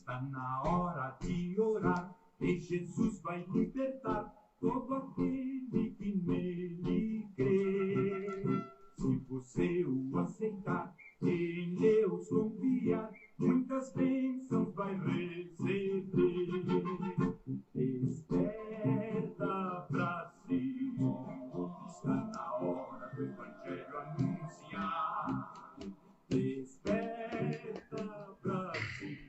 Está na hora de orar e Jesus vai libertar todo aquele que nele crê. Se você o aceitar, em Deus confiar, muitas bênçãos vai receber. Desperta pra si, está na hora do Evangelho anunciar. Desperta pra si,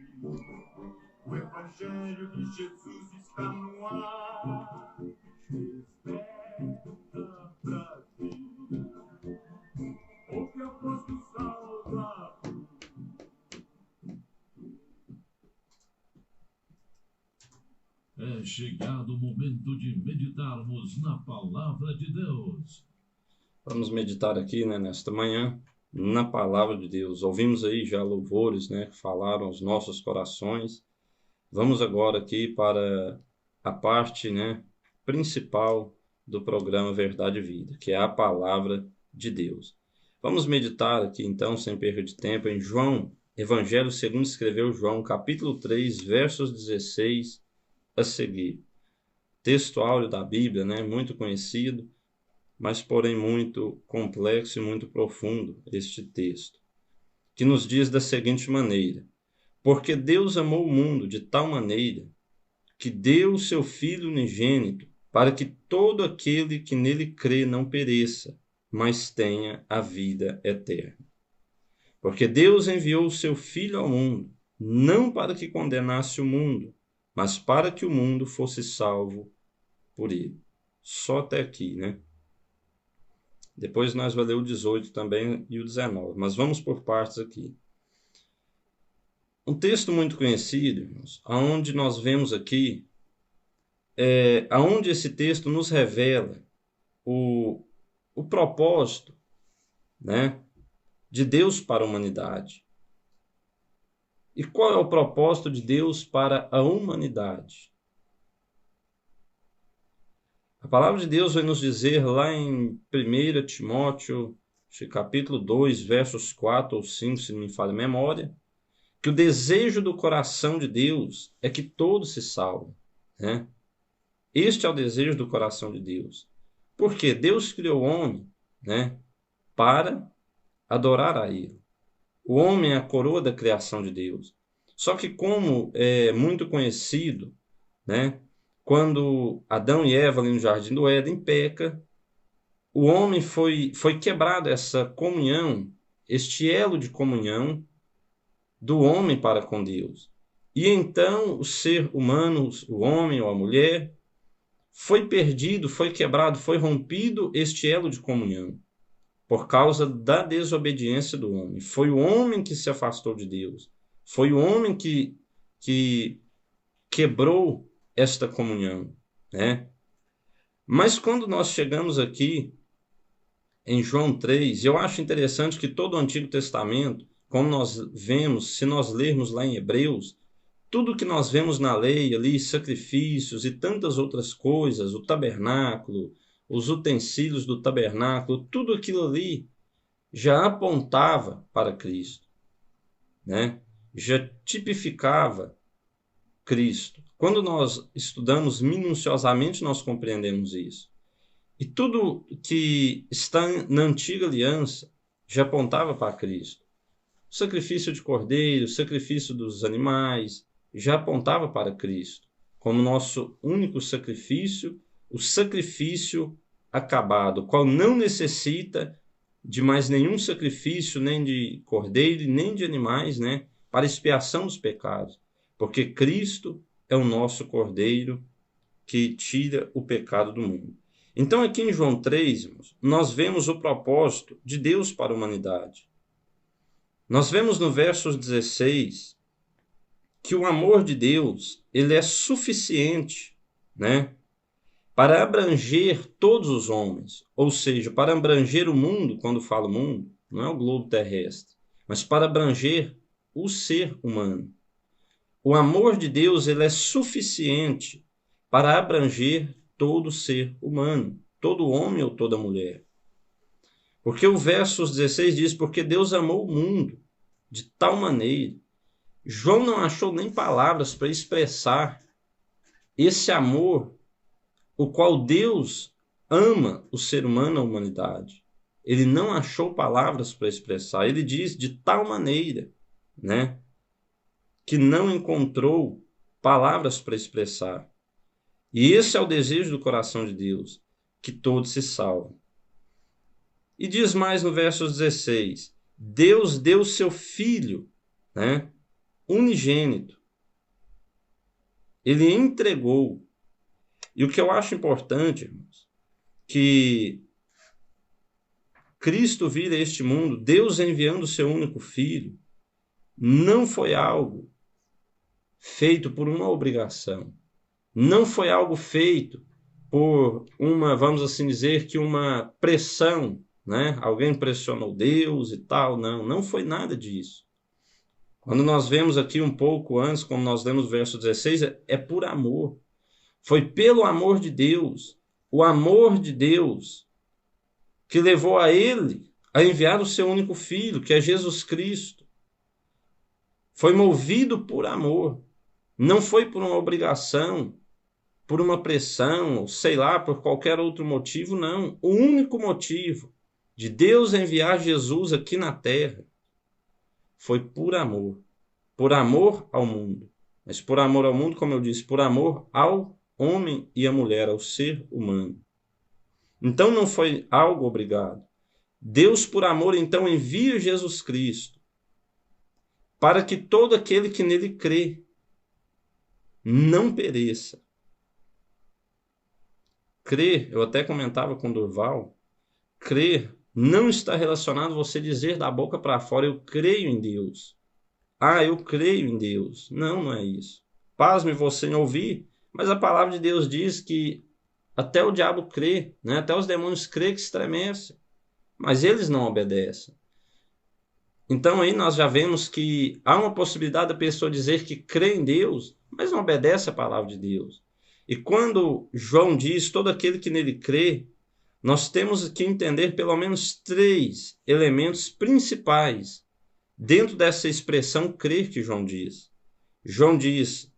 o Evangelho de Jesus está no ar. Desperta pra si, ouve a voz do Salvador. É chegado o momento de meditarmos na Palavra de Deus. Vamos meditar aqui, nesta manhã, na Palavra de Deus. Ouvimos aí já louvores, que falaram aos nossos corações. Vamos agora aqui para a parte, principal do programa Verdade e Vida, que é a Palavra de Deus. Vamos meditar aqui, então, sem perda de tempo, em João, Evangelho segundo escreveu João, capítulo 3, versos 16 a seguir. Texto áureo da Bíblia, muito conhecido, mas porém muito complexo e muito profundo este texto, que nos diz da seguinte maneira: porque Deus amou o mundo de tal maneira que deu o seu Filho unigênito, para que todo aquele que nele crê não pereça, mas tenha a vida eterna. Porque Deus enviou o seu Filho ao mundo, não para que condenasse o mundo, mas para que o mundo fosse salvo por ele. Só até aqui, Depois nós vamos ler o 18 também e o 19, mas vamos por partes aqui. Um texto muito conhecido, irmãos, onde nós vemos aqui, onde esse texto nos revela o propósito, de Deus para a humanidade. E qual é o propósito de Deus para a humanidade? A palavra de Deus vai nos dizer lá em 1 Timóteo, capítulo 2, versos 4 ou 5, se não me falha a memória, que o desejo do coração de Deus é que todos se salvem. Este é o desejo do coração de Deus. Porque Deus criou o homem para adorar a Ele. O homem é a coroa da criação de Deus. Só que, como é muito conhecido, quando Adão e Eva ali no Jardim do Éden peca, o homem foi quebrado essa comunhão, este elo de comunhão do homem para com Deus. E então o ser humano, o homem ou a mulher, foi perdido, foi quebrado, foi rompido este elo de comunhão por causa da desobediência do homem. Foi o homem que se afastou de Deus. Foi o homem que quebrou esta comunhão. Mas quando nós chegamos aqui em João 3, eu acho interessante que todo o Antigo Testamento, como nós vemos, se nós lermos lá em Hebreus, tudo que nós vemos na lei ali, sacrifícios e tantas outras coisas, o tabernáculo, os utensílios do tabernáculo, tudo aquilo ali já apontava para Cristo, já tipificava Cristo. Quando nós estudamos minuciosamente, nós compreendemos isso. E tudo que está na antiga aliança já apontava para Cristo. O sacrifício de cordeiro, o sacrifício dos animais, já apontava para Cristo como nosso único sacrifício, o sacrifício acabado, o qual não necessita de mais nenhum sacrifício, nem de cordeiro, nem de animais, para expiação dos pecados, porque Cristo é o nosso cordeiro que tira o pecado do mundo. Então aqui em João 3, irmãos, nós vemos o propósito de Deus para a humanidade. Nós vemos no verso 16 que o amor de Deus, ele é suficiente, para abranger todos os homens, ou seja, para abranger o mundo. Quando falo mundo, não é o globo terrestre, mas para abranger o ser humano. O amor de Deus, ele é suficiente para abranger todo ser humano, todo homem ou toda mulher. Porque o verso 16 diz: porque Deus amou o mundo de tal maneira. João não achou nem palavras para expressar esse amor, o qual Deus ama o ser humano, a humanidade. Ele não achou palavras para expressar. Ele diz de tal maneira, né, que não encontrou palavras para expressar. E esse é o desejo do coração de Deus, que todos se salvem. E diz mais no verso 16, Deus deu seu Filho, né, unigênito. Ele entregou. E o que eu acho importante, irmãos, que Cristo vir a este mundo, Deus enviando o seu único Filho, não foi algo feito por uma obrigação. Não foi algo feito por uma, vamos assim dizer, que uma pressão, né? Alguém pressionou Deus e tal. Não, não foi nada disso. Quando nós vemos aqui um pouco antes, como nós lemos o verso 16, é por amor. Foi pelo amor de Deus, o amor de Deus, que levou a ele a enviar o seu único Filho, que é Jesus Cristo. Foi movido por amor. Não foi por uma obrigação, por uma pressão, sei lá, por qualquer outro motivo, não. O único motivo de Deus enviar Jesus aqui na terra foi por amor ao mundo. Mas por amor ao mundo, como eu disse, por amor ao homem e à mulher, ao ser humano. Então não foi algo obrigado. Deus, por amor, então envia Jesus Cristo para que todo aquele que nele crê não pereça. Crer, eu até comentava com Durval, crer não está relacionado a você dizer da boca para fora, eu creio em Deus. Ah, eu creio em Deus. Não, não é isso. Pasme você em ouvir, mas a palavra de Deus diz que até o diabo crê, né? Até os demônios crê que estremecem, mas eles não obedecem. Então aí nós já vemos que há uma possibilidade da pessoa dizer que crê em Deus, mas não obedece a palavra de Deus. E quando João diz todo aquele que nele crê, nós temos que entender pelo menos 3 elementos principais dentro dessa expressão crer que João diz. João diz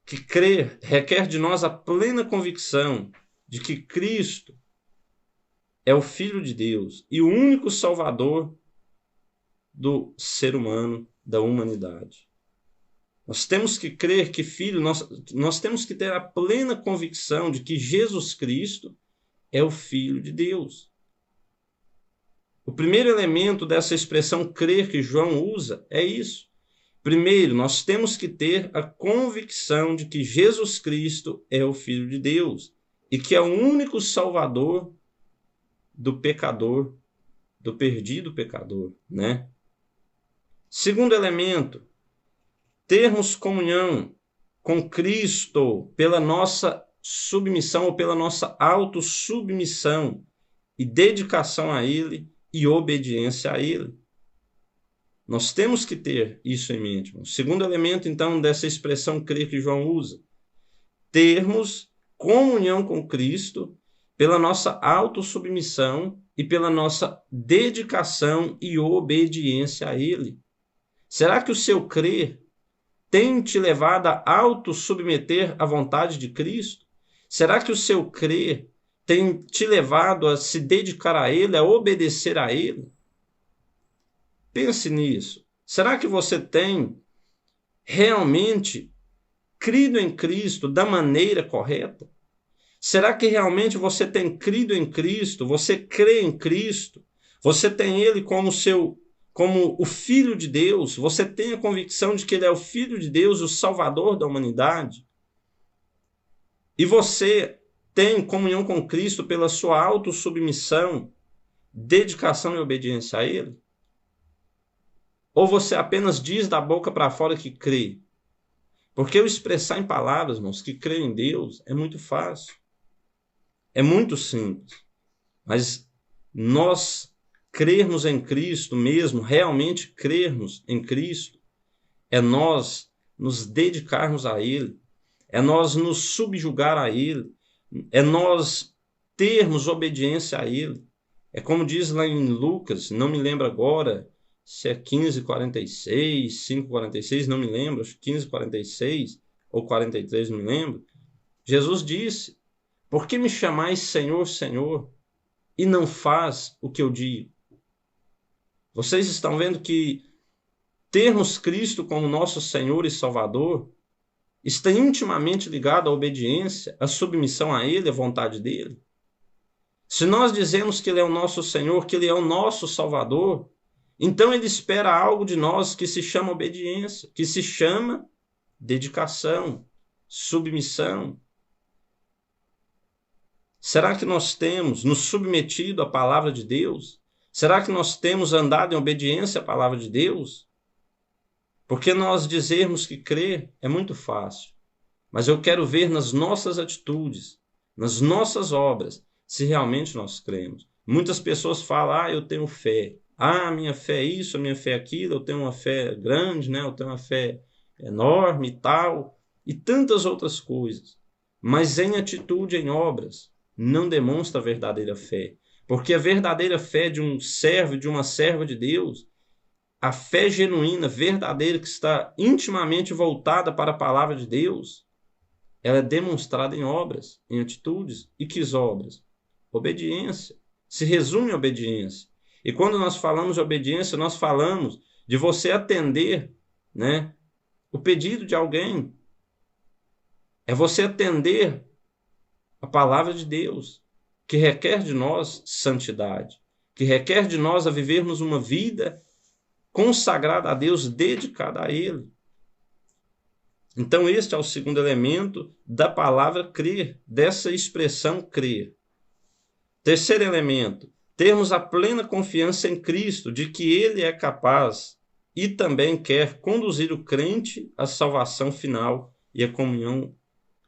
que crer requer de nós a plena convicção de que Cristo é o Filho de Deus e o único Salvador do ser humano, da humanidade. Nós temos que crer que Filho, nós temos que ter a plena convicção de que Jesus Cristo é o Filho de Deus. O primeiro elemento dessa expressão crer que João usa é isso. Primeiro, nós temos que ter a convicção de que Jesus Cristo é o Filho de Deus e que é o único Salvador do pecador, do perdido pecador, né? Segundo elemento, termos comunhão com Cristo pela nossa submissão ou pela nossa autossubmissão e dedicação a Ele e obediência a Ele. Nós temos que ter isso em mente. O segundo elemento, então, dessa expressão crer que João usa, termos comunhão com Cristo pela nossa autossubmissão e pela nossa dedicação e obediência a Ele. Será que o seu crer tem te levado a autossubmeter à vontade de Cristo? Será que o seu crer tem te levado a se dedicar a Ele, a obedecer a Ele? Pense nisso. Será que você tem realmente crido em Cristo da maneira correta? Será que realmente você tem crido em Cristo? Você crê em Cristo? Você tem Ele como o Filho de Deus? Você tem a convicção de que Ele é o Filho de Deus, o Salvador da humanidade? E você tem comunhão com Cristo pela sua autossubmissão, dedicação e obediência a Ele? Ou você apenas diz da boca para fora que crê? Porque eu expressar em palavras, irmãos, que crê em Deus é muito fácil. É muito simples. Mas nós crermos em Cristo mesmo, realmente crermos em Cristo, é nós nos dedicarmos a Ele, é nós nos subjugar a Ele, é nós termos obediência a Ele. É como diz lá em Lucas, não me lembro agora, se é 15:46, 5:46, não me lembro, acho que 15:46 ou 43, não me lembro. Jesus disse: por que me chamais Senhor, Senhor, e não faz o que eu digo? Vocês estão vendo que termos Cristo como nosso Senhor e Salvador está intimamente ligado à obediência, à submissão a Ele, à vontade dEle. Se nós dizemos que Ele é o nosso Senhor, que Ele é o nosso Salvador, então Ele espera algo de nós que se chama obediência, que se chama dedicação, submissão. Será que nós temos nos submetido à palavra de Deus? Será que nós temos andado em obediência à palavra de Deus? Porque nós dizermos que crer é muito fácil, mas eu quero ver nas nossas atitudes, nas nossas obras, se realmente nós cremos. Muitas pessoas falam: eu tenho fé. Minha fé é isso, a minha fé é aquilo, eu tenho uma fé grande, né? Eu tenho uma fé enorme e tal, e tantas outras coisas. Mas em atitude, em obras, não demonstra a verdadeira fé. Porque a verdadeira fé de um servo, de uma serva de Deus, a fé genuína, verdadeira, que está intimamente voltada para a palavra de Deus, ela é demonstrada em obras, em atitudes. E que obras? Obediência. Se resume a obediência. E quando nós falamos de obediência, nós falamos de você atender, né, o pedido de alguém. É você atender a palavra de Deus, que requer de nós santidade, que requer de nós a vivermos uma vida consagrada a Deus, dedicada a Ele. Então este é o segundo elemento da palavra crer, dessa expressão crer. Terceiro elemento, termos a plena confiança em Cristo, de que Ele é capaz e também quer conduzir o crente à salvação final e à comunhão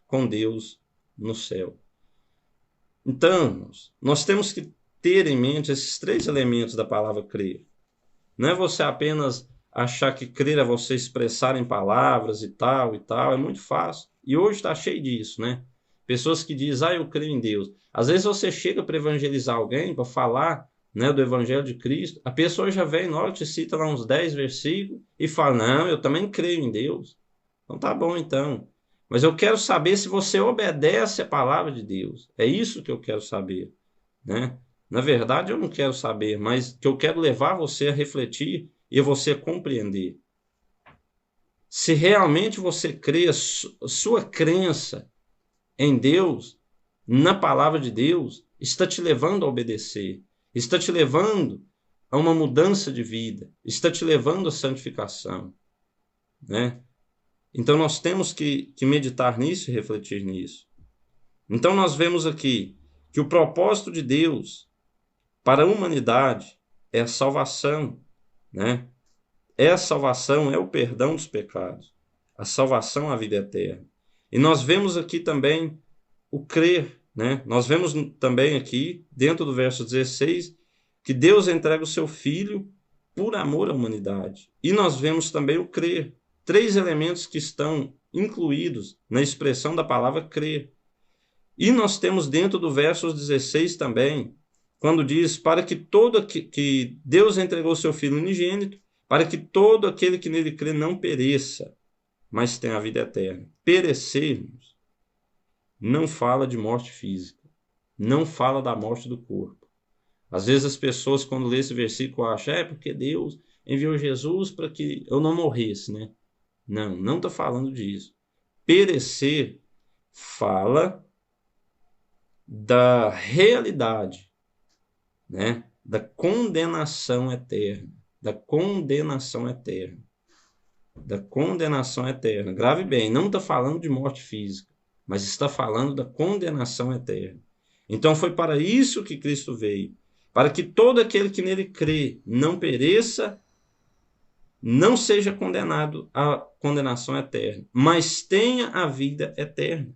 com Deus no céu. Então, nós temos que ter em mente esses três elementos da palavra crer. Não é você apenas achar que crer é você expressar em palavras e tal, é muito fácil. E hoje está cheio disso, né? Pessoas que dizem: eu creio em Deus. Às vezes você chega para evangelizar alguém, para falar, né, do Evangelho de Cristo, a pessoa já vem, na hora te cita lá uns 10 versículos e fala: não, eu também creio em Deus. Então tá bom, então. Mas eu quero saber se você obedece a palavra de Deus. É isso que eu quero saber, né? Na verdade, eu não quero saber, mas que eu quero levar você a refletir e você a compreender. Se realmente você crê, a sua crença em Deus, na palavra de Deus, está te levando a obedecer, está te levando a uma mudança de vida, está te levando à santificação, né? Então nós temos que meditar nisso e refletir nisso. Então nós vemos aqui que o propósito de Deus para a humanidade é a salvação, né? É a salvação, é o perdão dos pecados, a salvação à vida eterna. E nós vemos aqui também o crer, né? Nós vemos também aqui, dentro do verso 16, que Deus entrega o seu Filho por amor à humanidade. E nós vemos também o crer. Três elementos que estão incluídos na expressão da palavra crer. E nós temos dentro do verso 16 também, quando diz: para que que Deus entregou o seu Filho unigênito, para que todo aquele que nele crê não pereça, mas tenha a vida eterna. Perecermos não fala de morte física, não fala da morte do corpo. Às vezes as pessoas, quando lê esse versículo, acham: porque Deus enviou Jesus para que eu não morresse, né? Não está falando disso. Perecer fala da realidade, né? Da condenação eterna. Da condenação eterna. Da condenação eterna. Grave bem, não está falando de morte física, mas está falando da condenação eterna. Então foi para isso que Cristo veio. Para que todo aquele que nele crê não pereça, não seja condenado à condenação eterna, mas tenha a vida eterna.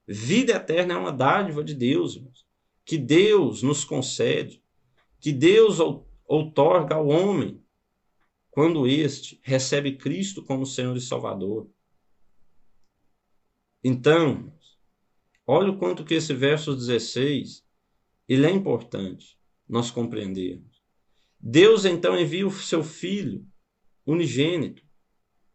Vida eterna é uma dádiva de Deus, irmãos, que Deus nos concede, que Deus outorga ao homem, quando este recebe Cristo como Senhor e Salvador. Então, olha o quanto que esse verso 16 ele é importante nós compreendermos. Deus então envia o seu Filho unigênito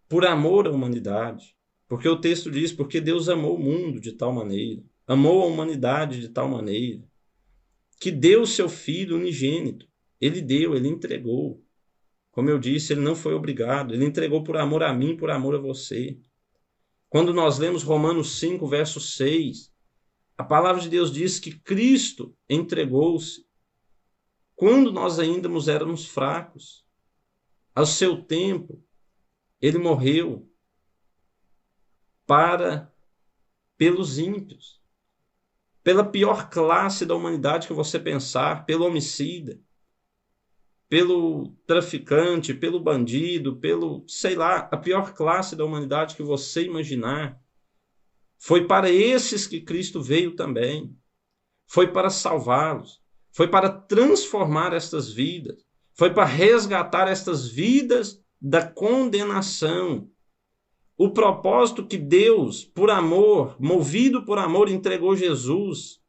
por amor à humanidade. Porque o texto diz, porque Deus amou o mundo de tal maneira, amou a humanidade de tal maneira, que deu o seu Filho unigênito. Ele deu, ele entregou. Como eu disse, ele não foi obrigado, ele entregou por amor a mim, por amor a você. Quando nós lemos Romanos 5, verso 6, a palavra de Deus diz que Cristo entregou-se quando nós ainda éramos fracos. Ao seu tempo, ele morreu pelos ímpios, pela pior classe da humanidade que você pensar, pelo homicida, pelo traficante, pelo bandido, pelo, sei lá, a pior classe da humanidade que você imaginar. Foi para esses que Cristo veio também. Foi para salvá-los. Foi para transformar estas vidas. Foi para resgatar estas vidas da condenação. O propósito que Deus, por amor, movido por amor, entregou Jesus,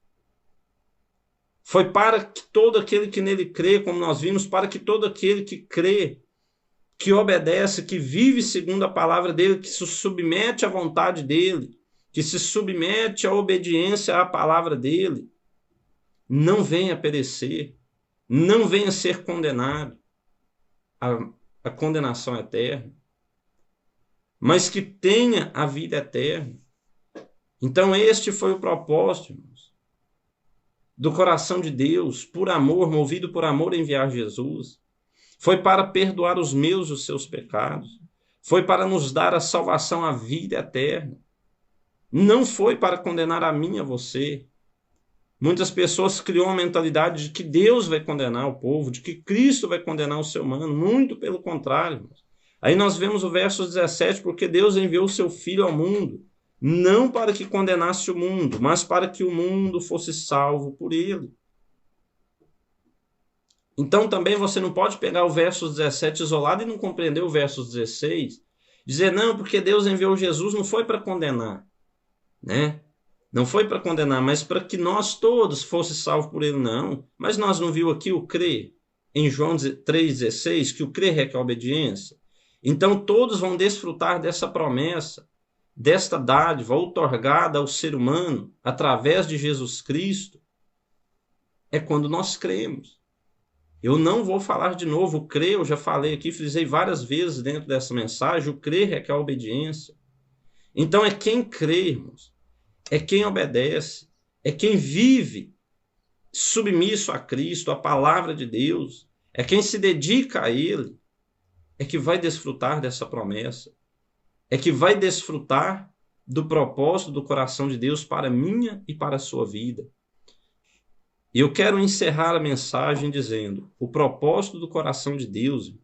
foi para que todo aquele que nele crê, como nós vimos, para que todo aquele que crê, que obedece, que vive segundo a palavra dele, que se submete à vontade dele, que se submete à obediência à palavra dele, não venha perecer, não venha ser condenado à condenação eterna, mas que tenha a vida eterna. Então este foi o propósito, irmãos, do coração de Deus, por amor, movido por amor, enviar Jesus. Foi para perdoar os meus e os seus pecados. Foi para nos dar a salvação, a vida eterna. Não foi para condenar a mim e a você. Muitas pessoas criam uma mentalidade de que Deus vai condenar o povo, de que Cristo vai condenar o ser humano. Muito pelo contrário, irmãos. Aí nós vemos o verso 17, porque Deus enviou o seu Filho ao mundo, não para que condenasse o mundo, mas para que o mundo fosse salvo por ele. Então também você não pode pegar o verso 17 isolado e não compreender o verso 16, dizer, não, porque Deus enviou Jesus, não foi para condenar, né? Não foi para condenar, mas para que nós todos fossem salvos por ele, não. Mas nós não viu aqui o crer, em João 3,16, que o crer requer obediência? Então todos vão desfrutar dessa promessa, desta dádiva outorgada ao ser humano através de Jesus Cristo, é quando nós cremos. Eu não vou falar de novo, o crer, eu já falei aqui, frisei várias vezes dentro dessa mensagem, o crer requer obediência. Então é quem crê, irmãos, é quem obedece, é quem vive submisso a Cristo, a palavra de Deus, é quem se dedica a Ele, é que vai desfrutar dessa promessa, é que vai desfrutar do propósito do coração de Deus para a minha e para a sua vida. E eu quero encerrar a mensagem dizendo, o propósito do coração de Deus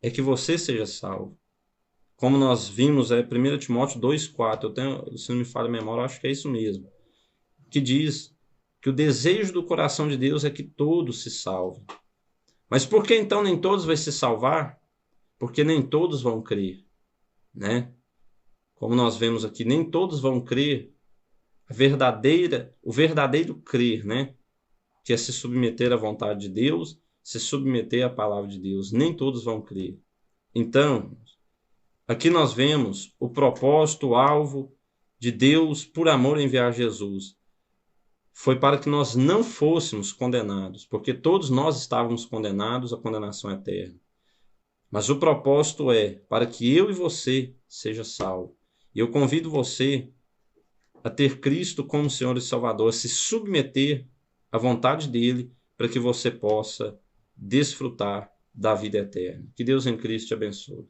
é que você seja salvo. Como nós vimos, 1 Timóteo 2,4, se não me falha a memória, eu acho que é isso mesmo, que diz que o desejo do coração de Deus é que todos se salvem. Mas por que então nem todos vão se salvar? Porque nem todos vão crer, né? Como nós vemos aqui, nem todos vão crer. O verdadeiro crer, né? Que é se submeter à vontade de Deus, se submeter à palavra de Deus. Nem todos vão crer. Então, aqui nós vemos o propósito, o alvo de Deus por amor enviar Jesus. Foi para que nós não fôssemos condenados, porque todos nós estávamos condenados à condenação eterna. Mas o propósito é para que eu e você seja salvo. E eu convido você a ter Cristo como Senhor e Salvador, a se submeter à vontade dele, para que você possa desfrutar da vida eterna. Que Deus em Cristo te abençoe.